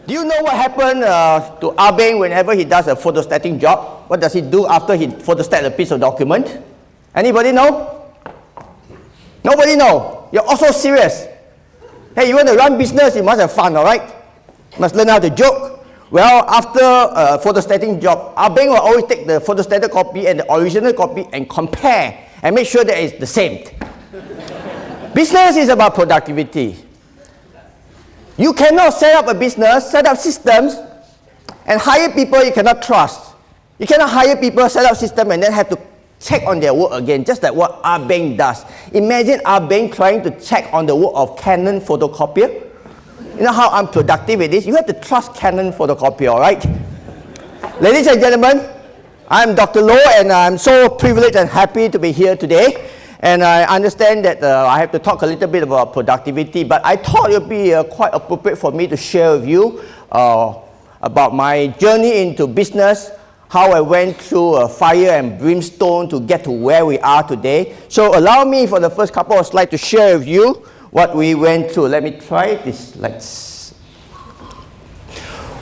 Do you know what happened to Abeng whenever he does a photostating job? What does he do after he photostat a piece of document? Anybody know? Nobody know. You're also serious. Hey, you want to run business, you must have fun, all right? You must learn how to joke. Well, after a photostating job, Abeng will always take the photostated copy and the original copy and compare and make sure that it's the same. Business is about productivity. You cannot set up a business, set up systems, and hire people you cannot trust. You cannot hire people, set up systems, and then have to check on their work again, just like what Abeng does. Imagine Abeng trying to check on the work of Canon photocopier. You know how unproductive it is? You have to trust Canon photocopier, all right? Ladies and gentlemen, I'm Dr. Loh, and I'm so privileged and happy to be here today. And I understand that I have to talk a little bit about productivity, but I thought it would be quite appropriate for me to share with you about my journey into business, how I went through fire and brimstone to get to where we are today. So allow me for the first couple of slides to share with you what we went through. Let me try this slides.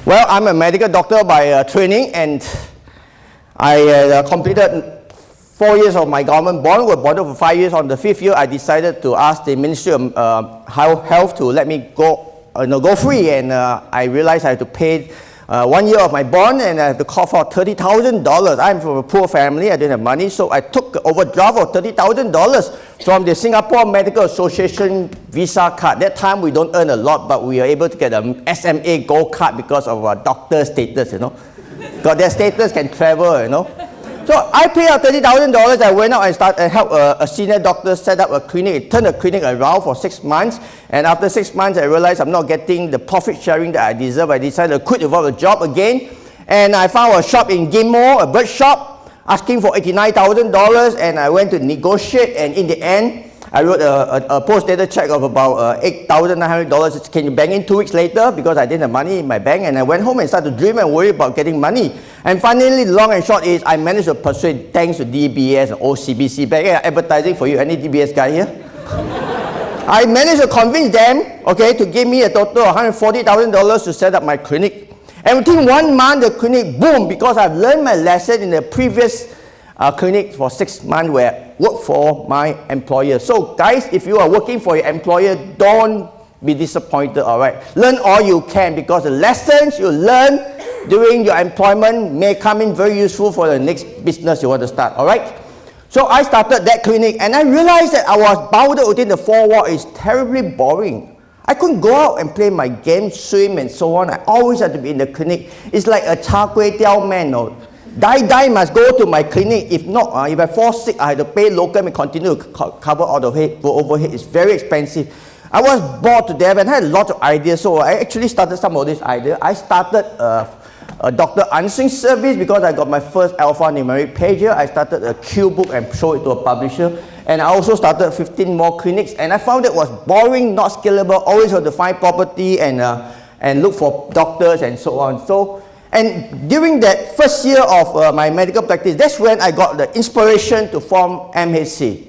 Well, I'm a medical doctor by training, and I completed 4 years of my government bond. Was bonded for 5 years. On the 5th year, I decided to ask the Ministry of Health to let me go free, and I realized I had to pay 1 year of my bond, and I have to cough out $30,000. I'm from a poor family, I didn't have money, so I took the overdraft of $30,000 from the Singapore Medical Association Visa card. That time we don't earn a lot, but we were able to get an SMA Gold card because of our doctor status, you know. Got their status, can travel, you know. So I paid out $30,000. I went out and started and helped a senior doctor set up a clinic. It turned the clinic around for 6 months. And after 6 months, I realized I'm not getting the profit sharing that I deserve. I decided to quit the job again. And I found a shop in Ghim Moh, a bird shop, asking for $89,000. And I went to negotiate. And in the end, I wrote a post-dated check of about $8,900. Can you bank in 2 weeks later? Because I didn't have money in my bank. And I went home and started to dream and worry about getting money. And finally, the long and short is I managed to persuade, thanks to DBS and OCBC Bank. Hey, advertising for you. Any DBS guy here? I managed to convince them, okay, to give me a total of $140,000 to set up my clinic. And within 1 month, the clinic boomed because I've learned my lesson in the previous clinic for 6 months where I work for my employer. So guys, if you are working for your employer, don't be disappointed, all right? Learn all you can, because the lessons you learn during your employment may come in very useful for the next business you want to start, all right? So I started that clinic, and I realized that I was bounded within the 4 walls. It's terribly boring. I couldn't go out and play my game, swim, and so on. I always had to be in the clinic. It's like a char kway teow man, no? Die must go to my clinic. If not, if I fall sick, I have to pay local and continue to cover all the overhead. It's very expensive. I was bored to death and had a lot of ideas, so I actually started some of these ideas. I started a doctor answering service because I got my first alphanumeric pager. I started a Q book and showed it to a publisher. And I also started 15 more clinics, and I found it was boring, not scalable, always had to find property and look for doctors and so on. And during that first year of my medical practice, that's when I got the inspiration to form MHC.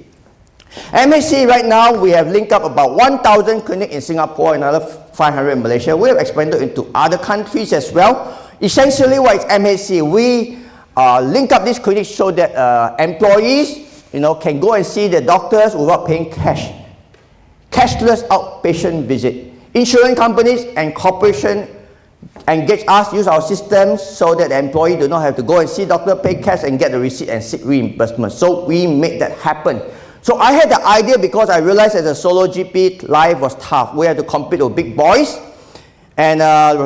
MHC, right now, we have linked up about 1,000 clinics in Singapore and another 500 in Malaysia. We have expanded into other countries as well. Essentially, what is MHC? We link up these clinics so that employees, can go and see the doctors without paying cash. Cashless outpatient visit. Insurance companies and corporations engage us, use our systems so that the employee do not have to go and see doctor, pay cash, and get the receipt and seek reimbursement. So we make that happen. So I had the idea because I realized as a solo GP, life was tough. We had to compete with big boys, and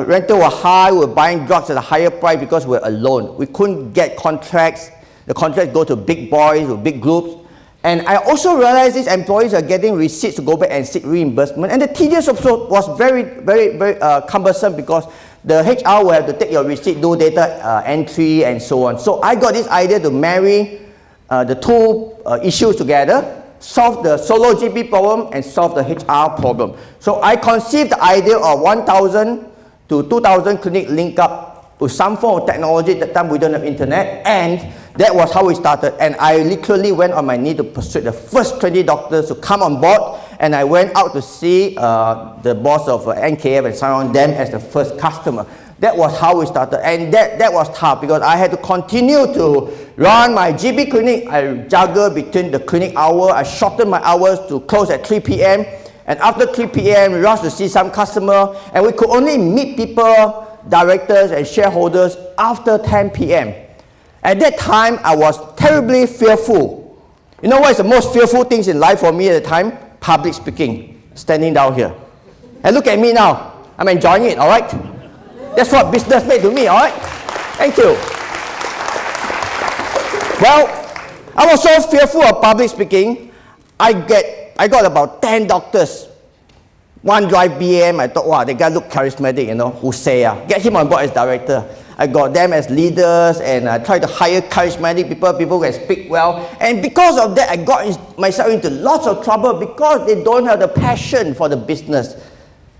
rental were high. We were buying drugs at a higher price because we were alone. We couldn't get contracts. The contracts go to big boys or big groups. And I also realized these employees are getting receipts to go back and seek reimbursement. And the tedious also was very, very, very cumbersome because the HR will have to take your receipt, do data entry, and so on. So I got this idea to marry the two issues together, solve the solo GP problem and solve the HR problem. So I conceived the idea of 1,000 to 2,000 clinic link up with some form of technology. At that time we don't have internet, and that was how we started. And I literally went on my knee to persuade the first 20 doctors to come on board, and I went out to see the boss of NKF and sign on them as the first customer. That was how we started, and that was tough because I had to continue to run my GP clinic. I juggle between the clinic hour. I shortened my hours to close at 3 p.m. And after 3 p.m., we rushed to see some customer, and we could only meet people, directors and shareholders after 10 p.m. At that time, I was terribly fearful. You know what is the most fearful things in life for me at the time? Public speaking, standing down here. And look at me now. I'm enjoying it, all right? That's what business made to me, all right? Thank you. Well, I was so fearful of public speaking, I got about 10 doctors. One drive BM, I thought, wow, the guy looked charismatic, you know, Usaya. Get him on board as director. I got them as leaders, and I tried to hire charismatic people who can speak well. And because of that, I got myself into lots of trouble because they don't have the passion for the business.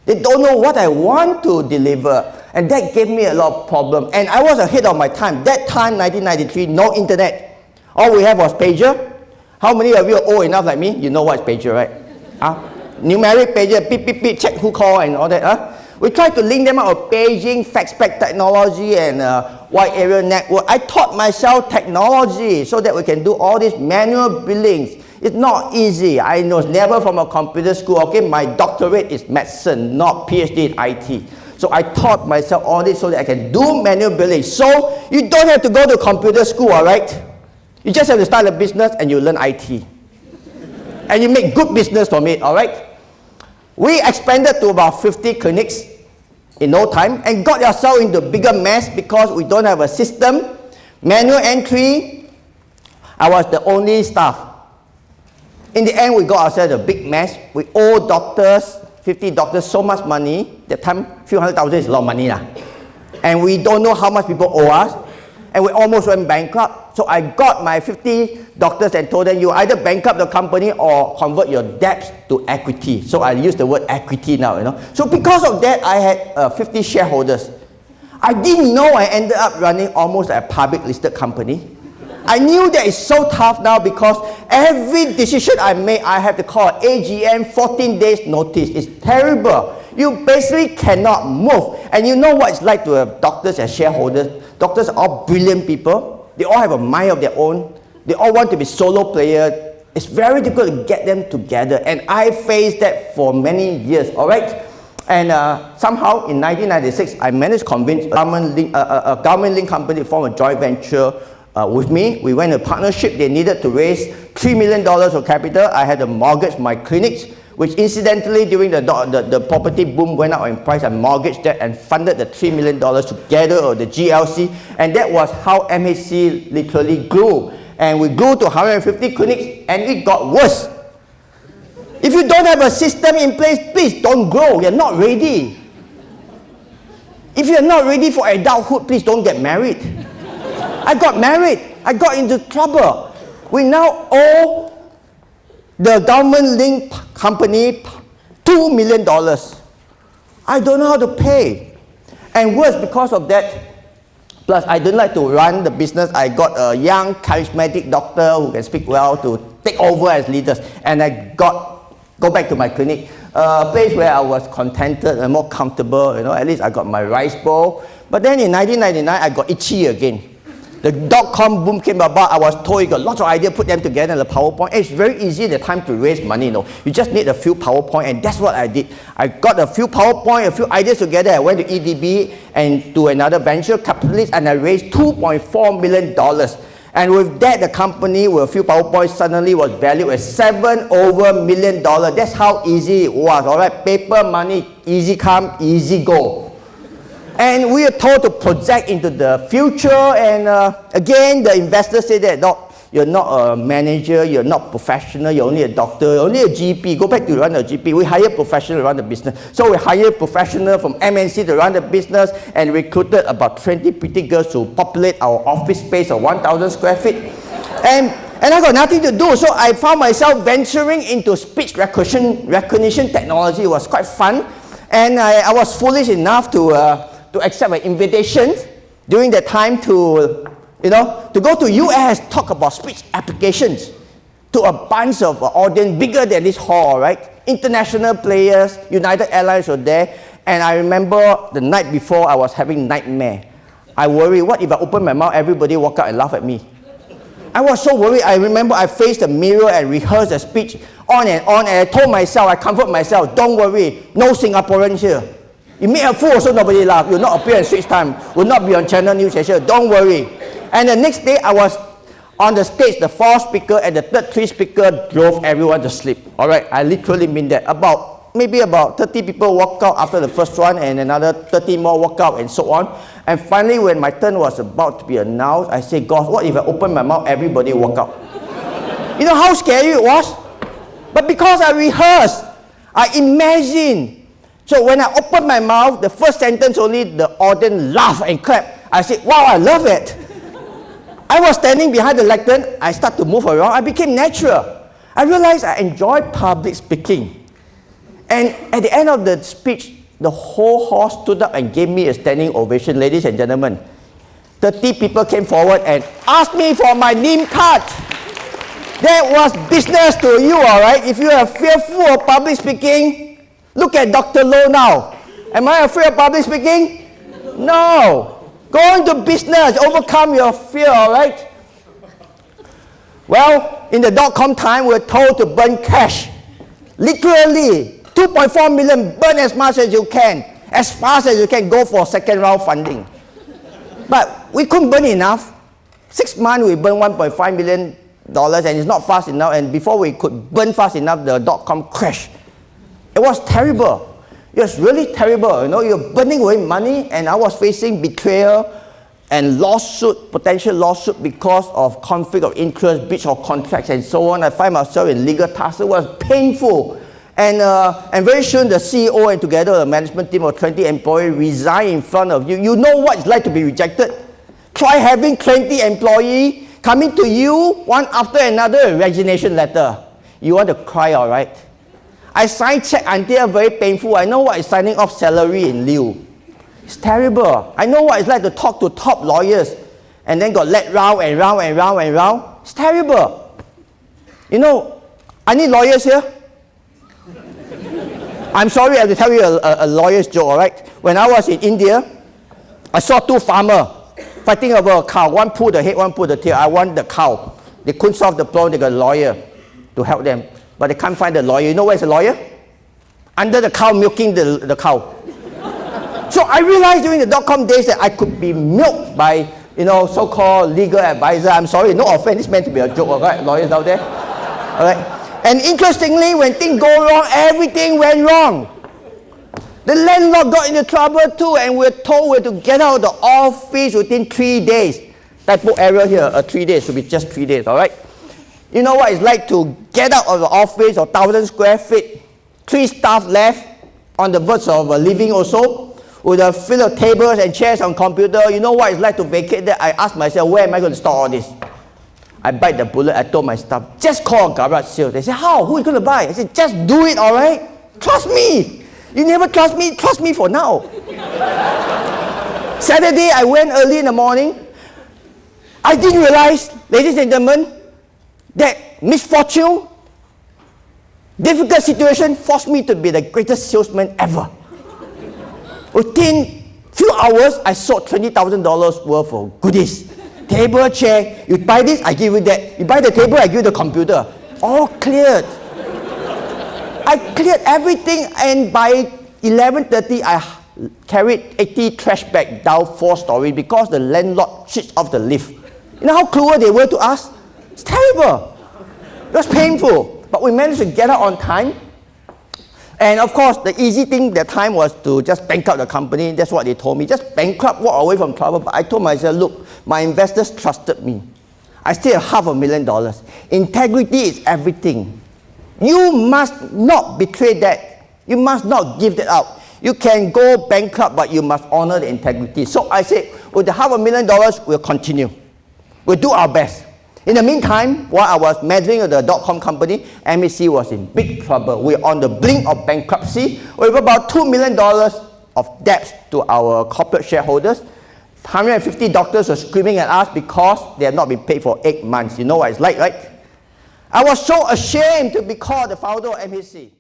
They don't know what I want to deliver. And that gave me a lot of problems. And I was ahead of my time. That time, 1993, no internet. All we had was pager. How many of you are old enough like me? You know what's pager, right? Numeric pager, beep, beep, beep, check who call and all that. We tried to link them out with paging, fax pack technology, and wide area network. I taught myself technology so that we can do all these manual billings. It's not easy. I was never from a computer school. Okay, my doctorate is medicine, not PhD in IT. So I taught myself all this so that I can do manual billing. So you don't have to go to computer school, all right? You just have to start a business and you learn IT. And you make good business from it, all right? We expanded to about 50 clinics in no time and got ourselves into a bigger mess because we don't have a system. Manual entry, I was the only staff. In the end, we got ourselves a big mess. We owe doctors, 50 doctors, so much money. That time, a few $100,000 is a lot of money. And we don't know how much people owe us. And we almost went bankrupt. So I got my 50 doctors and told them, you either bankrupt the company or convert your debts to equity. So I use the word equity now, you know. So because of that, I had 50 shareholders. I didn't know I ended up running almost a public listed company. I knew that it's so tough now because every decision I make, I have to call AGM 14 days notice. It's terrible. You basically cannot move. And you know what it's like to have doctors as shareholders. Doctors are all brilliant people. They all have a mind of their own. They all want to be solo players. It's very difficult to get them together. And I faced that for many years, all right? And somehow in 1996, I managed to convince a government-linked company to form a joint venture with me. We went in a partnership. They needed to raise $3 million of capital. I had to mortgage my clinics, which incidentally during the property boom went up in price. I mortgaged that and funded the $3 million together with the GLC. And that was how MHC literally grew. And we grew to 150 clinics and it got worse. If you don't have a system in place, please don't grow. You're not ready. If you're not ready for adulthood, please don't get married. I got married. I got into trouble. We now owe the government-linked company $2 million. I don't know how to pay. And worse, because of that, plus I didn't like to run the business. I got a young, charismatic doctor who can speak well to take over as leaders. And I go back to my clinic, a place where I was contented and more comfortable. You know, at least I got my rice bowl. But then in 1999, I got itchy again. The dot-com boom came about. I was told you got lots of ideas, put them together in the PowerPoint. It's very easy at the time to raise money, you know. You just need a few PowerPoint, and that's what I did. I got a few PowerPoint, a few ideas together. I went to EDB and to another venture capitalist, and I raised $2.4 million. And with that, the company with a few PowerPoints suddenly was valued at $7 million. That's how easy it was, all right? Paper money, easy come, easy go. And we are told to project into the future, and again, the investors say that, no, you're not a manager, you're not professional, you're only a doctor, you're only a GP. Go back to run a GP. We hire professionals to run the business. So we hired professionals from MNC to run the business and recruited about 20 pretty girls to populate our office space of 1,000 square feet. And I got nothing to do, so I found myself venturing into speech recognition technology. It was quite fun. And I was foolish enough to accept an invitation during that time to go to US, talk about speech applications to a bunch of audience bigger than this hall, right? international players, United Airlines were there, and I remember the night before I was having nightmare. I worry, what if I open my mouth, everybody walk out and laugh at me? I was so worried. I remember I faced the mirror and rehearsed the speech on, and I told myself, I comfort myself, don't worry, no Singaporeans here. You make a fool so nobody laugh. You'll not appear in Straits Time, will not be on Channel News Asia, don't worry. And the next day I was on the stage, the fourth speaker and the third three speaker drove everyone to sleep. All right, I literally mean that. Maybe about 30 people walk out after the first one and another 30 more walk out and so on. And finally, when my turn was about to be announced, I said, God, what if I open my mouth, everybody walk out? You know how scary it was? But because I rehearsed, I imagined. So when I opened my mouth, the first sentence only, the audience laughed and clapped. I said, wow, I love it. I was standing behind the lectern, I started to move around, I became natural. I realized I enjoyed public speaking. And at the end of the speech, the whole hall stood up and gave me a standing ovation. Ladies and gentlemen, 30 people came forward and asked me for my name card. That was business to you, all right? If you are fearful of public speaking, look at Dr. Low now. Am I afraid of public speaking? No. Go into business, overcome your fear, all right? Well, in the .com time, we're told to burn cash. Literally, 2.4 million, burn as much as you can, as fast as you can, go for second round funding. But we couldn't burn enough. 6 months, we burned $1.5 million, and it's not fast enough, and before we could burn fast enough, the .com crashed. It was terrible. It was really terrible. You know, you're burning away money, and I was facing betrayal and lawsuit, potential lawsuit because of conflict of interest, breach of contracts, and so on. I find myself in legal tussle. It was painful. And very soon the CEO and together a management team of 20 employees resign in front of you. You know what it's like to be rejected. Try having 20 employees coming to you one after another, a resignation letter. You want to cry, all right? I signed check until very painful. I know what is signing off salary in lieu. It's terrible. I know what it's like to talk to top lawyers and then got let round and round and round and round. It's terrible. You know, I need lawyers here. I'm sorry, I have to tell you a lawyer's joke, all right? When I was in India, I saw two farmers fighting over a cow. One pulled the head, one pulled the tail. I want the cow. They couldn't solve the problem. They got a lawyer to help them. But they can't find the lawyer. You know where's the lawyer? Under the cow, milking the cow. So I realized during the .com days that I could be milked by, you know, so-called legal advisor. I'm sorry, no offense, it's meant to be a joke, all right? Lawyers out there, all right? And interestingly, when things go wrong, everything went wrong. The landlord got into trouble too, and we're told we're to get out of the office within 3 days. Typo error here, 3 days should be just 3 days, all right? You know what it's like to get out of the office of 1,000 square feet, 3 staff left on the verge of leaving also, with a fill of tables and chairs on computer. You know what it's like to vacate that? I asked myself, where am I going to store all this? I bite the bullet. I told my staff, just call a garage sale. They said, how? Who is going to buy? I said, just do it, all right? Trust me. You never trust me for now. Saturday, I went early in the morning. I didn't realize, ladies and gentlemen, that misfortune, difficult situation forced me to be the greatest salesman ever. Within few hours, I sold $20,000 worth of goodies. Table, chair, you buy this, I give you that. You buy the table, I give you the computer. All cleared. I cleared everything, and by 11:30, I carried 80 trash bags down 4 stories because the landlord switched off the lift. You know how cruel they were to us? It's terrible. It was painful, but we managed to get out on time. And of course, the easy thing that time was to just bankrupt the company. That's what they told me. Just bankrupt, walk away from trouble. But I told myself, look, my investors trusted me. I still have $500,000. Integrity is everything. You must not betray that. You must not give that out. You can go bankrupt, but you must honor the integrity. So I said, with the $500,000, we'll continue. We'll do our best. In the meantime, while I was meddling with the .com company, MAC was in big trouble. We're on the brink of bankruptcy with about $2 million of debts to our corporate shareholders. 150 doctors were screaming at us because they had not been paid for 8 months. You know what it's like, right? I was so ashamed to be called the founder of MAC.